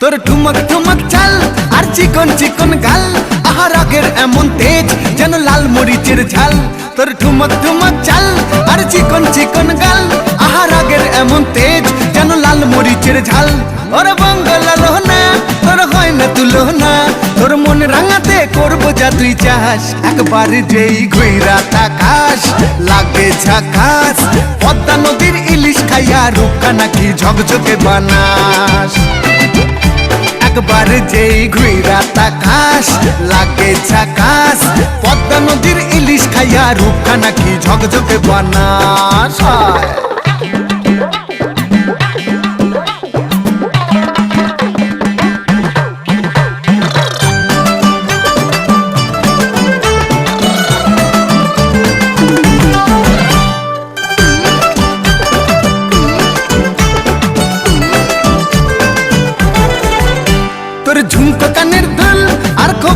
তোর ঠুমক ঠুমক চাল আর চিকন চিকন গাল, আহা রাগের এমন তেজ যেন লাল মরিচের ঝাল। তোর ঠুমক ঠুমক চাল আর চিকন চিকন গাল, আহা রাগের এমন তেজ যেন লাল মরিচের ঝাল। ওরে বঙ্গলা লোহনা তোর হয় না তুলনা, তোর মন রাঙাতে করবো যা তুই চাস। একবার যেই ঘুইরা তাকাস লাগে ঝাকাস, পদ্মা নদীর ইলিশ খাইয়া রূপকা নাকি ঝকঝকে বানাস। একবার যেই ঘুইরা তাকাস লাগে ঝাকাস, পদ্মা নদীর ইলিশ খাইয়া রূপকা নাকি ঝকঝকে বানাস। তোর ঝুমকো কানের দুল আর খোপা